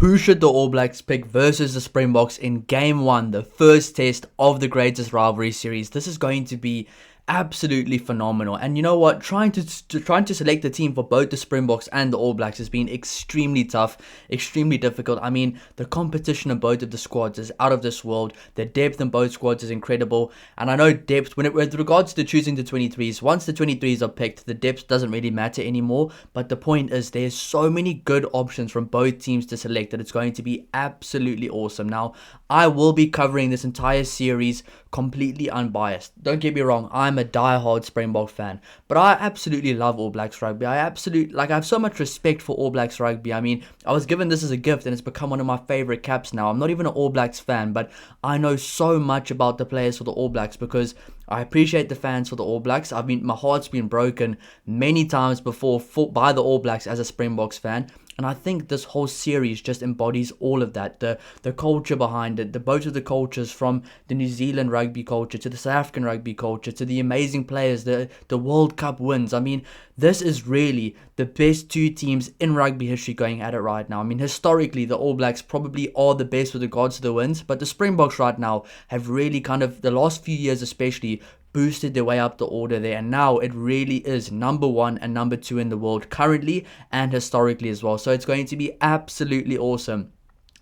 Who should the All Blacks pick versus the Springboks in Game 1, the first test of the greatest rivalry series? This is going to be absolutely phenomenal. And you know what, trying to select the team for both the Springboks and the All Blacks has been extremely tough, extremely difficult. I mean, the competition in both of the squads is out of this world. The depth in both squads is incredible, and I know depth with regards to choosing the 23s, once the 23s are picked, the depth doesn't really matter anymore. But the point is, there's so many good options from both teams to select that it's going to be absolutely awesome. Now, I will be covering this entire series completely unbiased. Don't get me wrong, I'm a die-hard Springbok fan, but I absolutely love All Blacks rugby. I have so much respect for All Blacks rugby. I mean, I was given this as a gift and it's become one of my favorite caps now. I'm not even an All Blacks fan, but I know so much about the players for the All Blacks because I appreciate the fans for the All Blacks. My heart's been broken many times before by the All Blacks as a Springboks fan. And I think this whole series just embodies all of that. The culture behind it, both of the cultures, from the New Zealand rugby culture to the South African rugby culture to the amazing players, the World Cup wins. I mean, this is really the best two teams in rugby history going at it right now. I mean, historically, the All Blacks probably are the best with regards to the wins, but the Springboks right now have really the last few years especially, boosted their way up the order there, and now it really is number 1 and number 2 in the world currently and historically as well. So it's going to be absolutely awesome.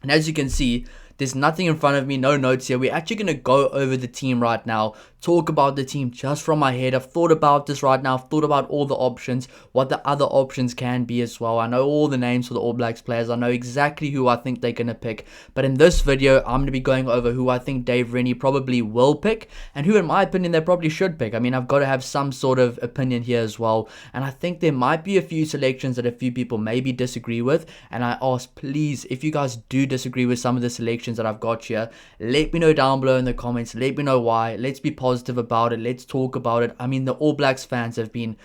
And as you can see, there's nothing in front of me, no notes here. We're actually going to go over the team right now, talk about the team just from my head. I've thought about this right now. I've thought about all the options, what the other options can be as well. I know all the names for the All Blacks players. I know exactly who I think they're going to pick. But in this video, I'm going to be going over who I think Dave Rennie probably will pick and who, in my opinion, they probably should pick. I mean, I've got to have some sort of opinion here as well. And I think there might be a few selections that a few people maybe disagree with. And I ask, please, if you guys do disagree with some of the selections that I've got here, let me know down below in the comments. Let me know why. Let's be positive about it. Let's talk about it. I mean, the All Blacks fans have been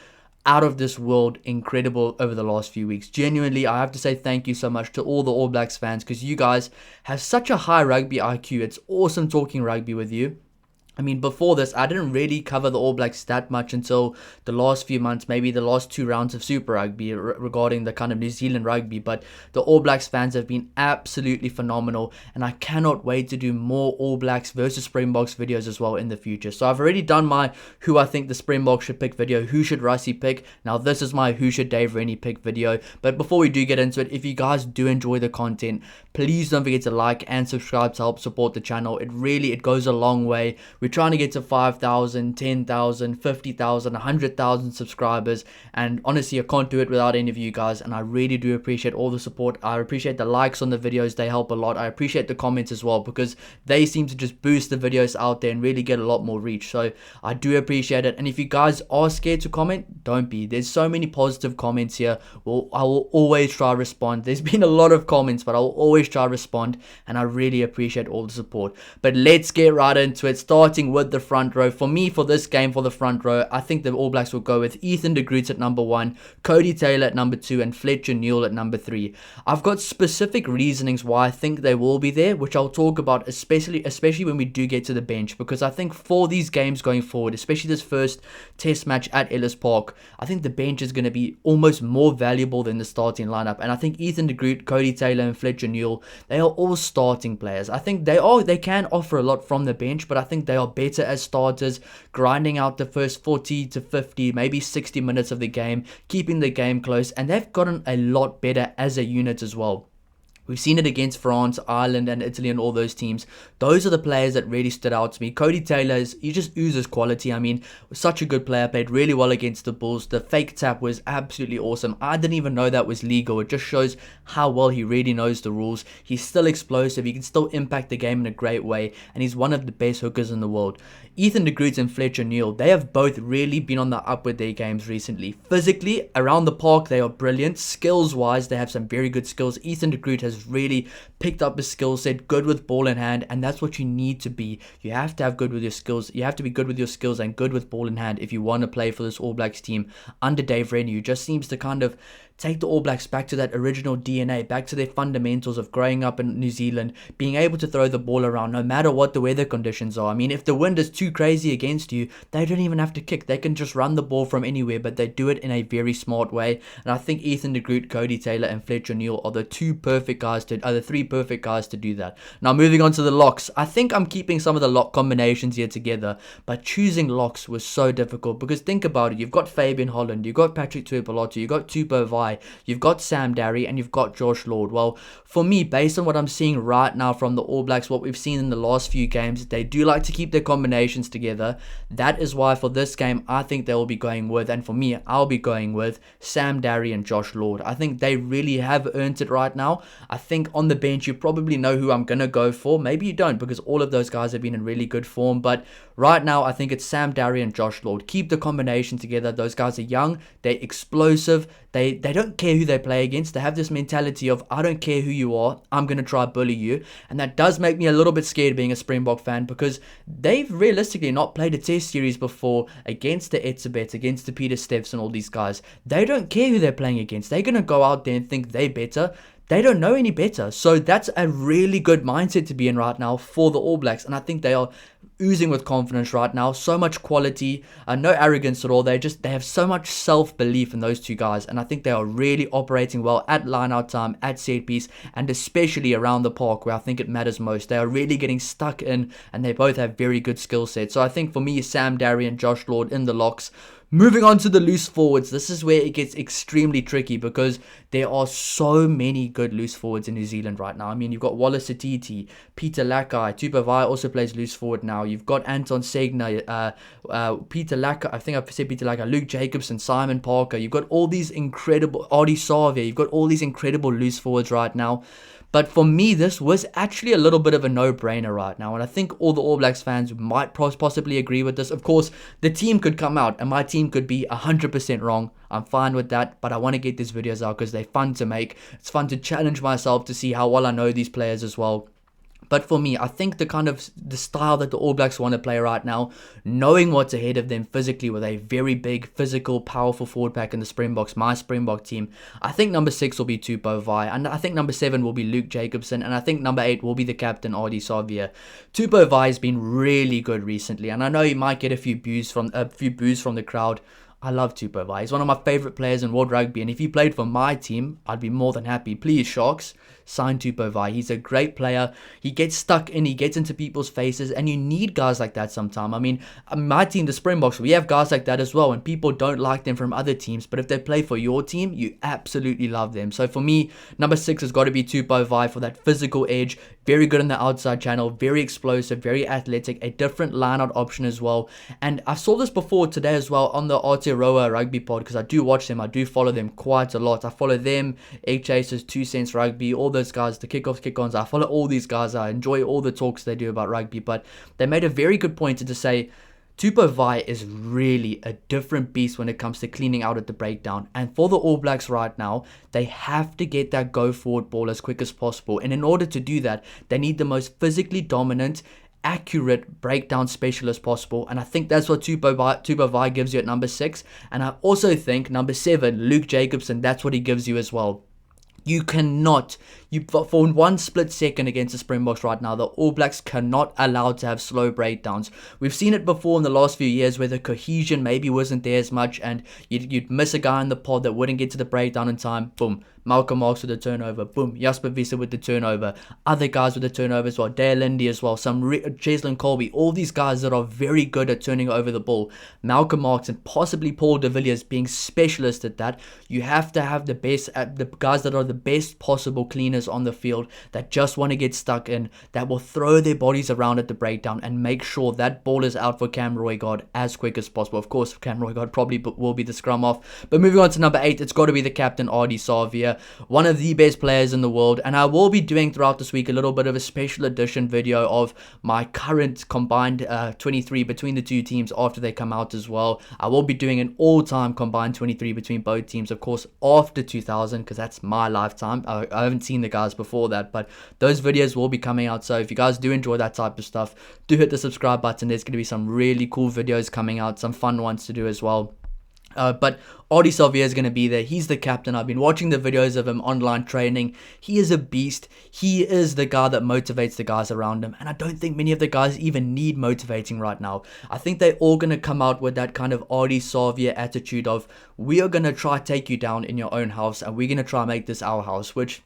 out of this world incredible over the last few weeks. Genuinely, I have to say thank you so much to all the All Blacks fans because you guys have such a high rugby IQ. It's awesome talking rugby with you. I mean, before this, I didn't really cover the All Blacks that much until the last few months, maybe the last 2 rounds of Super Rugby regarding the kind of New Zealand rugby. But the All Blacks fans have been absolutely phenomenal, and I cannot wait to do more All Blacks versus Springboks videos as well in the future. So I've already done my who I think the Springboks should pick video, who should Russie pick. Now this is my who should Dave Rennie pick video. But before we do get into it, if you guys do enjoy the content, please don't forget to like and subscribe to help support the channel. It goes a long way. We're trying to get to 5,000, 10,000, 50,000, 100,000 subscribers, and honestly, I can't do it without any of you guys, and I really do appreciate all the support. I appreciate the likes on the videos, they help a lot. I appreciate the comments as well because they seem to just boost the videos out there and really get a lot more reach, so I do appreciate it. And if you guys are scared to comment, don't be. There's so many positive comments here. Well, I will always try to respond. There's been a lot of comments, but I will always try to respond, and I really appreciate all the support. But let's get right into it, starting with the front row. For me, for this game, for the front row, I think the All Blacks will go with Ethan de Groot at number 1, Cody Taylor at number 2, and Fletcher Newell at number 3. I've got specific reasonings why I think they will be there, which I'll talk about, especially when we do get to the bench, because I think for these games going forward, especially this first test match at Ellis Park, I think the bench is going to be almost more valuable than the starting lineup. And I think Ethan de Groot, Cody Taylor, and Fletcher Newell, they are all starting players. I think they can offer a lot from the bench, but I think they are better as starters, grinding out the first 40 to 50, maybe 60 minutes of the game, keeping the game close, and they've gotten a lot better as a unit as well. We've seen it against France, Ireland, and Italy and all those teams. Those are the players that really stood out to me. Cody Taylor, he just oozes quality. I mean, such a good player, played really well against the Bulls. The fake tap was absolutely awesome. I didn't even know that was legal. It just shows how well he really knows the rules. He's still explosive. He can still impact the game in a great way, and he's one of the best hookers in the world. Ethan de Groot and Fletcher Newell, they have both really been on the up with their games recently. Physically, around the park, they are brilliant. Skills-wise, they have some very good skills. Ethan de Groot has really picked up his skill set, good with ball in hand, and that's what you need to be. You have to have good with your skills. You have to be good with your skills and good with ball in hand if you want to play for this All Blacks team under Dave Rennie, who just seems to kind of take the All Blacks back to that original DNA, back to their fundamentals of growing up in New Zealand, being able to throw the ball around no matter what the weather conditions are. I mean, if the wind is too crazy against you, they don't even have to kick. They can just run the ball from anywhere, but they do it in a very smart way. And I think Ethan de Groot, Cody Taylor, and Fletcher Neal are the three perfect guys to do that. Now, moving on to the locks. I think I'm keeping some of the lock combinations here together, but choosing locks was so difficult because think about it. You've got Fabian Holland, you've got Patrick Tuipulotu, you've got Tupou Vai, you've got Sam Darry, and you've got Josh Lord. Well, for me, based on what I'm seeing right now from the All Blacks, what we've seen in the last few games, they do like to keep their combinations together. That is why for this game, I think they will be going with, and for me, I'll be going with Sam Darry and Josh Lord. I think they really have earned it right now. I think on the bench, you probably know who I'm going to go for. Maybe you don't, because all of those guys have been in really good form, but right now, I think it's Sam Darry and Josh Lord. Keep the combination together. Those guys are young, they're explosive, they don't care who they play against. They have this mentality of, I don't care who you are, I'm going to try bully you. And that does make me a little bit scared being a Springbok fan, because they've realistically not played a test series before against the Etzebets, against the Peter Steffs and all these guys. They don't care who they're playing against. They're going to go out there and think they're better. They don't know any better. So that's a really good mindset to be in right now for the All Blacks. And I think they are oozing with confidence right now. So much quality, no arrogance at all. They have so much self-belief in those two guys. And I think they are really operating well at line-out time, at set piece, and especially around the park where I think it matters most. They are really getting stuck in, and they both have very good skill sets. So I think for me, Sam Darry and Josh Lord in the locks. Moving on to the loose forwards, this is where it gets extremely tricky because there are so many good loose forwards in New Zealand right now. I mean, you've got Wallace Atiti, Peter Lakai, Tupou Vai also plays loose forward now. You've got Anton Segner, Peter Lakai, I think I've said Peter Lakai, Luke Jacobson, Simon Parker. You've got all these incredible, Ardie Savia, you've got all these incredible loose forwards right now. But for me, this was actually a little bit of a no-brainer right now. And I think all the All Blacks fans might possibly agree with this. Of course, the team could come out and my team could be 100% wrong. I'm fine with that. But I want to get these videos out because they're fun to make. It's fun to challenge myself to see how well I know these players as well. But for me, I think the style that the All Blacks want to play right now, knowing what's ahead of them physically with a very big, physical, powerful forward pack in the Springboks, my Springbok team, I think number 6 will be Tupou Vai, and I think number 7 will be Luke Jacobson, and I think number 8 will be the captain, Ardie Savia. Tupou Vai has been really good recently, and I know he might get a few boos from the crowd. I love Tupou Vai. He's one of my favorite players in World Rugby, and if he played for my team, I'd be more than happy. Please, Sharks, sign Tupou Vai. He's a great player. He gets stuck in, he gets into people's faces, and you need guys like that sometime. I mean, my team, the Springboks, we have guys like that as well, and people don't like them from other teams, but if they play for your team, you absolutely love them. So for me, number 6 has got to be Tupou Vai for that physical edge. Very good in the outside channel, very explosive, very athletic, a different line-out option as well. And I saw this before today as well on the Aotearoa Rugby pod, because I do watch them, I do follow them quite a lot. I follow them, Egg Chasers, 2 Cents Rugby, all those guys, the kickoffs, kick-ons. I follow all these guys. I enjoy all the talks they do about rugby, but they made a very good point to say Tupou Vai is really a different beast when it comes to cleaning out at the breakdown. And for the All Blacks right now, they have to get that go forward ball as quick as possible. And in order to do that, they need the most physically dominant, accurate breakdown specialist possible, and I think that's what Tupou Vai gives you at number 6. And I also think number 7, Luke Jacobson, that's what he gives you as well. You cannot, for one split second against the Springboks right now, the All Blacks cannot allow to have slow breakdowns. We've seen it before in the last few years where the cohesion maybe wasn't there as much, and you'd miss a guy in the pod that wouldn't get to the breakdown in time. Boom. Malcolm Marx with the turnover. Boom. Jasper Visser with the turnover. Other guys with the turnover as well. Dale Lindy as well. Cheslin Colby. All these guys that are very good at turning over the ball. Malcolm Marx and possibly Paul de Villiers being specialists at that. You have to have the best, the guys that are the best possible cleaners on the field, that just want to get stuck in, that will throw their bodies around at the breakdown and make sure that ball is out for Cam Roigard as quick as possible. Of course, Cam Roigard probably will be the scrum off. But moving on to number 8, it's got to be the captain, Ardie Savia. One of the best players in the world, and I will be doing throughout this week a little bit of a special edition video of my current combined 23 between the two teams after they come out as well. I will be doing an all-time combined 23 between both teams, of course, after 2000, because that's my lifetime. I haven't seen the guys before that, but those videos will be coming out. So if you guys do enjoy that type of stuff, do hit the subscribe button. There's going to be some really cool videos coming out, some fun ones to do as well. But Audie Salvia is going to be there. He's the captain. I've been watching the videos of him online training. He is a beast. He is the guy that motivates the guys around him. And I don't think many of the guys even need motivating right now. I think they're all going to come out with that kind of Audie Salvia attitude of, we are going to try take you down in your own house and we're going to try make this our house, which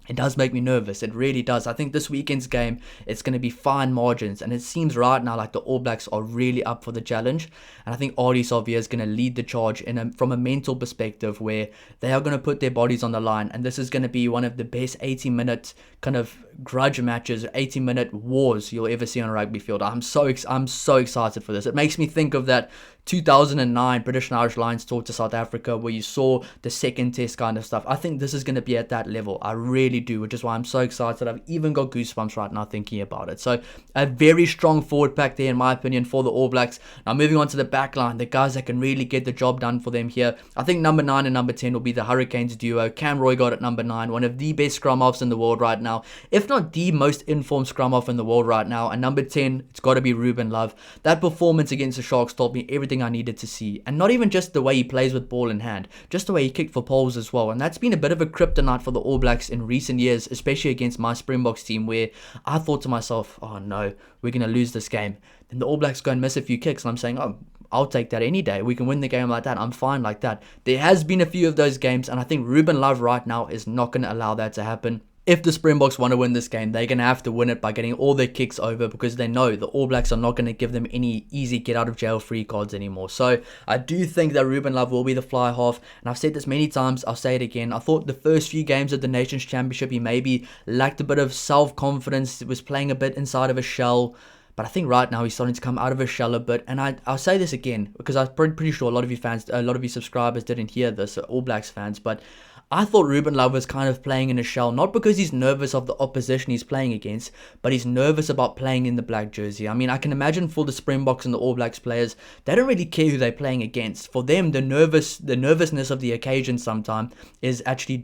it does make me nervous. It really does. I think this weekend's game, it's going to be fine margins. And it seems right now like the All Blacks are really up for the challenge. And I think Audie Salvia is going to lead the charge from a mental perspective where they are going to put their bodies on the line. And this is going to be one of the best 80-minute kind of grudge matches, 80-minute wars you'll ever see on a rugby field. I'm so excited for this. It makes me think of that 2009 British and Irish Lions tour to South Africa where you saw the second test kind of stuff. I think this is going to be at that level. I really do, which is why I'm so excited. I've even got goosebumps right now thinking about it. So a very strong forward pack there in my opinion for the All Blacks. Now moving on to the back line, the guys that can really get the job done for them here. I think number 9 and number 10 will be the Hurricanes duo. Cam Roigott at number 9, one of the best scrum offs in the world right now, if not the most informed scrum off in the world right now. And number 10, it's got to be Ruben Love. That performance against the Sharks told me everything I needed to see. And not even just the way he plays with ball in hand, just the way he kicked for poles as well. And that's been a bit of a kryptonite for the All Blacks in recent years, especially against my Springboks team, where I thought to myself, oh no, we're going to lose this game. Then the All Blacks go and miss a few kicks, and I'm saying, oh, I'll take that any day. We can win the game like that. I'm fine like that. There has been a few of those games, and I think Ruben Love right now is not going to allow that to happen. If the Springboks want to win this game, they're going to have to win it by getting all their kicks over, because they know the All Blacks are not going to give them any easy get out of jail free cards anymore. So I do think that Ruben Love will be the fly half, and I've said this many times, I'll say it again. I thought the first few games of the Nations Championship he maybe lacked a bit of self-confidence, was playing a bit inside of a shell. But I think right now he's starting to come out of his shell a bit. And I'll say this again, because I'm pretty sure a lot of you subscribers didn't hear this, All Blacks fans. But I thought Ruben Love was kind of playing in a shell, not because he's nervous of the opposition he's playing against, but he's nervous about playing in the black jersey. I mean, I can imagine for the Springboks and the All Blacks players, they don't really care who they're playing against. For them, the nervousness of the occasion sometimes is actually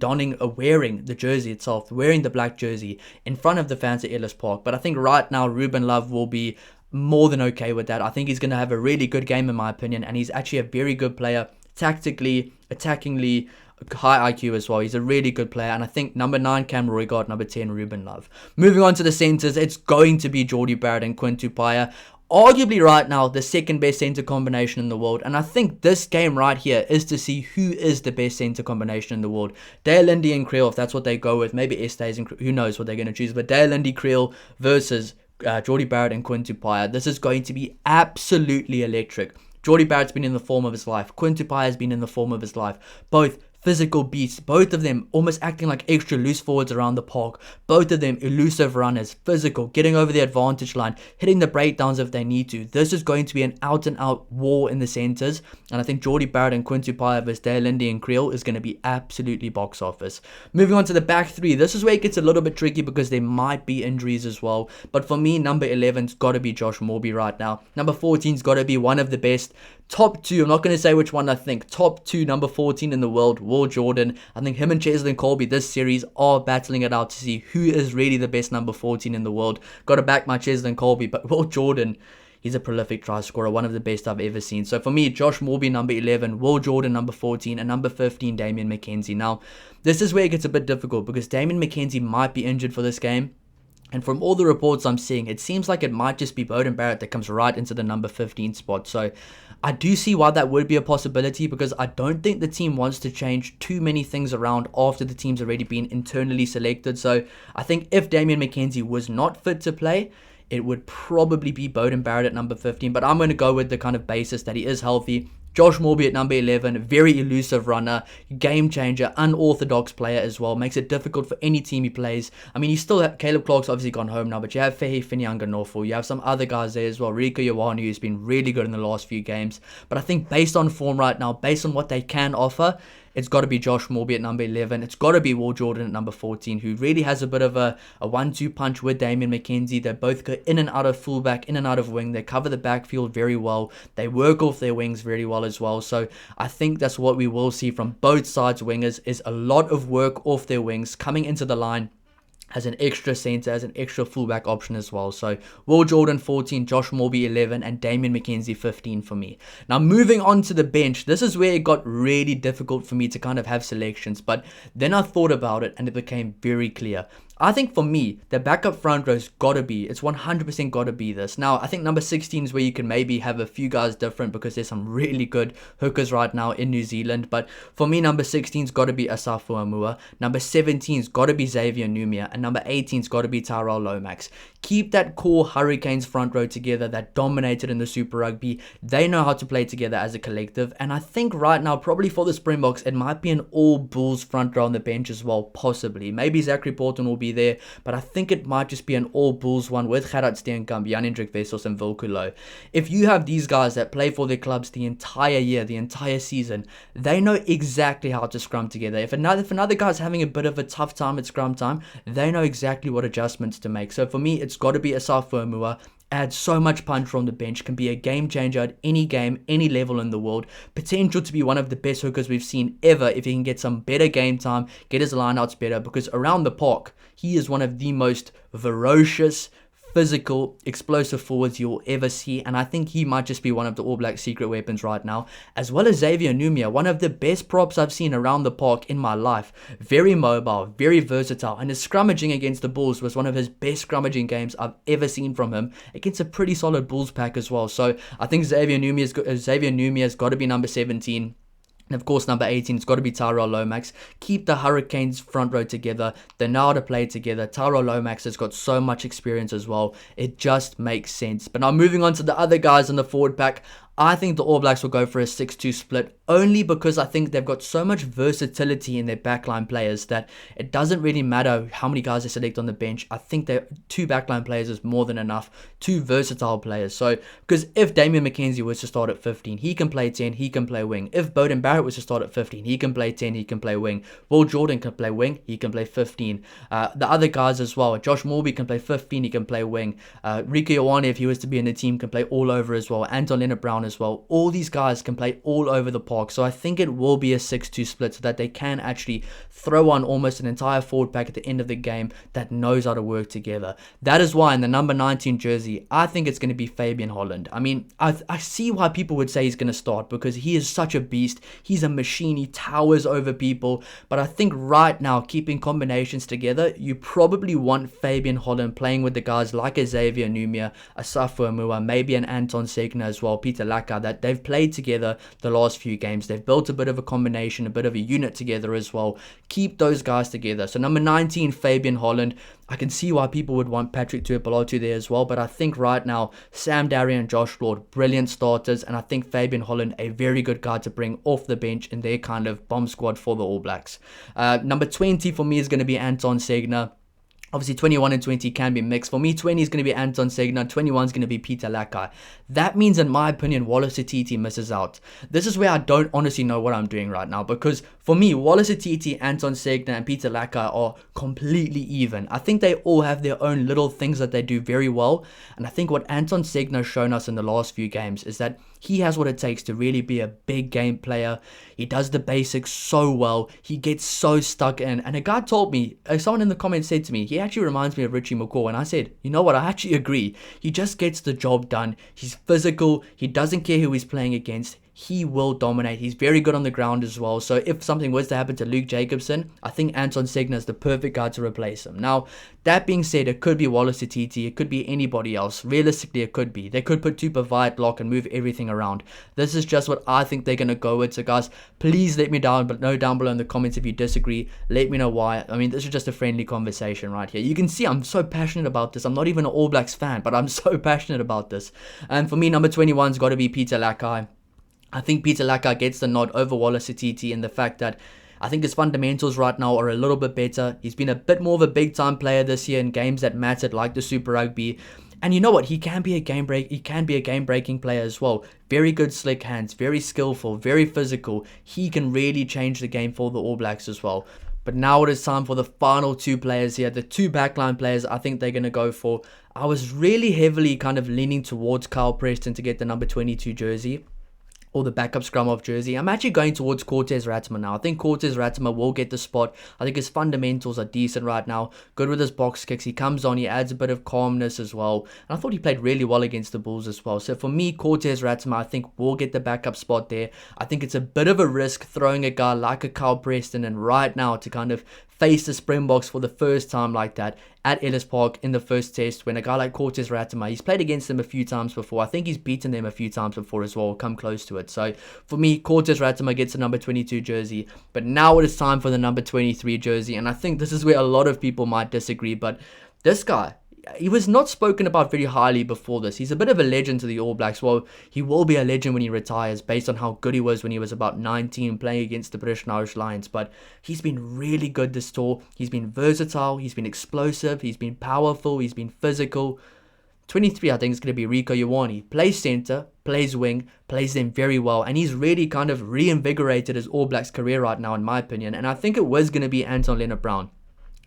wearing the jersey itself, wearing the black jersey in front of the fans at Ellis Park. But I think right now, Ruben Love will be more than okay with that. I think he's going to have a really good game in my opinion, and he's actually a very good player, tactically, attackingly, high IQ as well. He's a really good player, and I think number 9 Cam Roigott, number 10 Ruben Love. Moving on to the centres, it's going to be Jordie Barrett and Quinn Tupaia. Arguably right now the second best centre combination in the world, and I think this game right here is to see who is the best centre combination in the world. Dale Lindy and Creel, if that's what they go with, maybe Estes and who knows what they're going to choose, but Dale Lindy, Creel versus Jordie Barrett and Quinn Tupaia. This is going to be absolutely electric. Jordie Barrett's been in the form of his life. Quinn Tupaia has been in the form of his life. Both physical beasts, both of them almost acting like extra loose forwards around the park, both of them elusive runners, physical, getting over the advantage line, hitting the breakdowns if they need to. This is going to be an out and out war in the centres, and I think Jordie Barrett and Quinn Tupaia versus Dale Lindy and Creel is going to be absolutely box office. Moving on to the back three, this is where it gets a little bit tricky because there might be injuries as well, but for me number 11's got to be Josh Morby right now. Number 14's got to be one of the best. Top 2, I'm not going to say which one I think. Top 2, number 14 in the world, Will Jordan. I think him and Cheslin Colby this series are battling it out to see who is really the best number 14 in the world. Got to back my Cheslin Colby, but Will Jordan, he's a prolific try scorer, one of the best I've ever seen. So for me, Josh Morby, number 11, Will Jordan, number 14, and number 15, Damian McKenzie. Now, this is where it gets a bit difficult because Damian McKenzie might be injured for this game. And from all the reports I'm seeing, it seems like it might just be Beauden Barrett that comes right into the number 15 spot. So I do see why that would be a possibility because I don't think the team wants to change too many things around after the team's already been internally selected. So I think if Damian McKenzie was not fit to play, it would probably be Beauden Barrett at number 15. But I'm going to go with the kind of basis that he is healthy. Josh Morby at number 11, very elusive runner, game changer, unorthodox player as well. Makes it difficult for any team he plays. I mean, Caleb Clark's obviously gone home now, but you have Fehi Finyanganofo. You have some other guys there as well. Rico Ioane, who's been really good in the last few games. But I think based on form right now, based on what they can offer, it's got to be Josh Morby at number 11. It's got to be Will Jordan at number 14, who really has a bit of a 1-2 punch with Damian McKenzie. They both go in and out of fullback, in and out of wing. They cover the backfield very well. They work off their wings very well as well. So I think that's what we will see from both sides wingers is a lot of work off their wings coming into the line as an extra centre, as an extra fullback option as well. So Will Jordan 14, Josh Morby 11, and Damian McKenzie 15 for me. Now moving on to the bench, this is where it got really difficult for me to kind of have selections, but then I thought about it and it became very clear. I think for me, the backup front row's gotta be, it's 100% gotta be this. Now, I think number 16 is where you can maybe have a few guys different because there's some really good hookers right now in New Zealand. But for me, number 16's gotta be Asafu Amua. Number 17's gotta be Xavier Numia. And number 18's gotta be Tyrell Lomax. Keep that core Hurricanes front row together that dominated in the Super Rugby. They know how to play together as a collective. And I think right now, probably for the Springboks, it might be an all Bulls front row on the bench as well, possibly. Maybe Zachary Porton will be there, but I think it might just be an all Bulls one with Gerard Steenkamp, Jan-Hendrik Wessels and Vilkulo. If you have these guys that play for their clubs the entire year, the entire season, they know exactly how to scrum together. If another guy's having a bit of a tough time at scrum time, they know exactly what adjustments to make. So for me, it's got to be Asafu Amua. Adds so much punch from the bench, can be a game changer at any game, any level in the world. Potential to be one of the best hookers we've seen ever if he can get some better game time, get his lineouts better, because around the park, he is one of the most ferocious, physical, explosive forwards you'll ever see, and I think he might just be one of the All Blacks' secret weapons right now, as well as Xavier Numia, one of the best props I've seen around the park in my life. Very mobile, very versatile, and his scrummaging against the Bulls was one of his best scrummaging games I've ever seen from him, against a pretty solid Bulls pack as well. So I think Xavier Numia's got to be number 17. And of course, number 18, it's got to be Tyrell Lomax. Keep the Hurricanes front row together. They know how to play together. Tyrell Lomax has got so much experience as well. It just makes sense. But now moving on to the other guys in the forward pack, I think the All Blacks will go for a 6-2 split, only because I think they've got so much versatility in their backline players that it doesn't really matter how many guys they select on the bench. I think that 2 backline players is more than enough, 2 versatile players. So, because if Damian McKenzie was to start at 15, he can play 10, he can play wing. If Beauden Barrett was to start at 15, he can play 10, he can play wing. Will Jordan can play wing, he can play 15. The other guys as well, Josh Morby can play 15, he can play wing. Rico Ioane, if he was to be in the team, can play all over as well. Anton Leonard-Brown as well. All these guys can play all over the park. So I think it will be a 6-2 split so that they can actually throw on almost an entire forward pack at the end of the game that knows how to work together. That is why in the number 19 jersey, I think it's going to be Fabian Holland. I mean, I see why people would say he's going to start because he is such a beast. He's a machine. He towers over people. But I think right now, keeping combinations together, you probably want Fabian Holland playing with the guys like a Xavier Numia, Asafu Amua, maybe an Anton Segner as well, Peter Laka, that they've played together the last few games. They've built a bit of a combination, a bit of a unit together as well. Keep those guys together. So number 19, Fabian Holland. I can see why people would want Patrick Tuipulotu there as well, but I think right now, Sam Darry and Josh Lord, brilliant starters, and I think Fabian Holland, a very good guy to bring off the bench in their kind of bomb squad for the All Blacks. Number 20 for me is going to be Anton Segner. Obviously, 21 and 20 can be mixed. For me, 20 is going to be Anton Segner. 21 is going to be Peter Lakai. That means, in my opinion, Wallace Atiti misses out. This is where I don't honestly know what I'm doing right now. Because for me, Wallace Atiti, Anton Segner, and Peter Lakai are completely even. I think they all have their own little things that they do very well. And I think what Anton Segner has shown us in the last few games is that he has what it takes to really be a big game player. He does the basics so well. He gets so stuck in. And a guy told me, someone in the comments said to me, he actually reminds me of Richie McCaw. And I said, you know what? I actually agree. He just gets the job done. He's physical. He doesn't care who he's playing against. He will dominate. He's very good on the ground as well. So if something was to happen to Luke Jacobson, I think Anton Segner is the perfect guy to replace him. Now, that being said, it could be Wallace Atiti. It could be anybody else. Realistically, it could be. They could put Tupa Vite lock and move everything around. This is just what I think they're going to go with. So guys, please let me know down below in the comments if you disagree. Let me know why. I mean, this is just a friendly conversation right here. You can see I'm so passionate about this. I'm not even an All Blacks fan, but I'm so passionate about this. And for me, number 21's got to be Peter Lakai. I think Peter Lakai gets the nod over Wallace Atiti in the fact that I think his fundamentals right now are a little bit better. He's been a bit more of a big-time player this year in games that mattered, like the Super Rugby. And you know what? He can be a game-breaking player as well. Very good slick hands, very skillful, very physical. He can really change the game for the All Blacks as well. But now it is time for the final 2 players here. The 2 backline players I think they're going to go for. I was really heavily kind of leaning towards Kyle Preston to get the number 22 jersey. or the backup scrum half jersey. I'm actually going towards Cortez Ratama now. I think Cortez Ratama will get the spot. I think his fundamentals are decent right now. Good with his box kicks. He comes on, he adds a bit of calmness as well. And I thought he played really well against the Bulls as well. So for me, Cortez Ratama, I think will get the backup spot there. I think it's a bit of a risk throwing a guy like a Kyle Preston and right now to kind of face the Springboks for the first time like that at Ellis Park in the first test, when a guy like Cortez Ratama, he's played against them a few times before. I think he's beaten them a few times before as well, come close to it. So for me, Cortez Ratama gets the number 22 jersey, but now it is time for the number 23 jersey, and I think this is where a lot of people might disagree, but this guy, he was not spoken about very highly before this. He's a bit of a legend to the All Blacks. Well, he will be a legend when he retires based on how good he was when he was about 19 playing against the British and Irish Lions. But he's been really good this tour. He's been versatile. He's been explosive. He's been powerful. He's been physical. 23, I think, is going to be Rieko Ioane. Plays centre, plays wing, plays them very well. And he's really kind of reinvigorated his All Blacks career right now, in my opinion. And I think it was going to be Anton Lienert-Brown.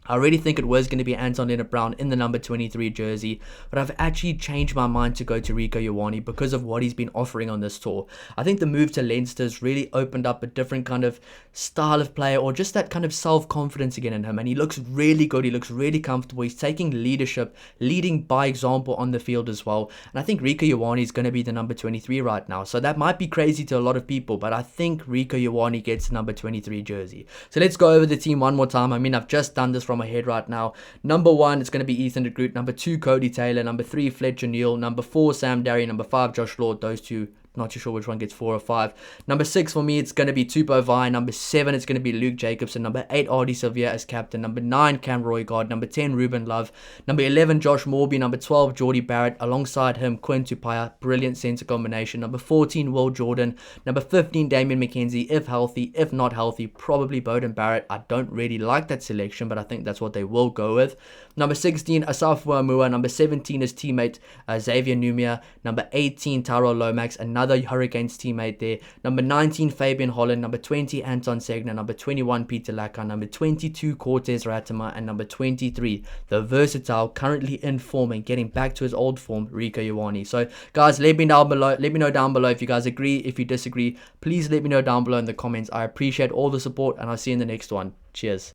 I really think it was going to be Anton Lienert-Brown in the number 23 jersey, but I've actually changed my mind to go to Rieko Ioane because of what he's been offering on this tour. I think the move to Leinster's really opened up a different kind of style of player, or just that kind of self-confidence again in him, and he looks really good. He looks really comfortable. He's taking leadership, leading by example on the field as well, and I think Rieko Ioane is going to be the number 23 right now, so that might be crazy to a lot of people, but I think Rieko Ioane gets the number 23 jersey. So let's go over the team one more time. I mean, I've just done this from my head right now. Number 1, it's going to be Ethan de Groot. Number 2, Cody Taylor. Number 3, Fletcher Neal. Number 4, Sam Darry. Number 5, Josh Lord. Those two, not too sure which one gets 4 or 5. Number 6 for me, it's going to be Tupou Vine. Number 7, it's going to be Luke Jacobson. Number 8, Artie Silvia as captain. Number 9, Cam Roygaard. Number 10, Ruben Love. Number 11, Josh Morby. Number 12, Geordie Barrett. Alongside him, Quinn Tupaia. Brilliant centre combination. Number 14, Will Jordan. Number 15, Damien McKenzie. If healthy, if not healthy, probably Bowden Barrett. I don't really like that selection, but I think that's what they will go with. Number 16, Asaf Uamua. Number 17, his teammate Xavier Numia. Number 18, Taro Lomax. Another Hurricanes teammate there. Number 19, Fabian Holland. Number 20, Anton Segner. Number 21, Peter Laka. Number 22, Cortez Ratama. And number 23, the versatile, currently in form and getting back to his old form, Rieko Ioane. So guys, let me know down below if you guys agree, if you disagree. Please let me know down below in the comments. I appreciate all the support, and I'll see you in the next one. Cheers.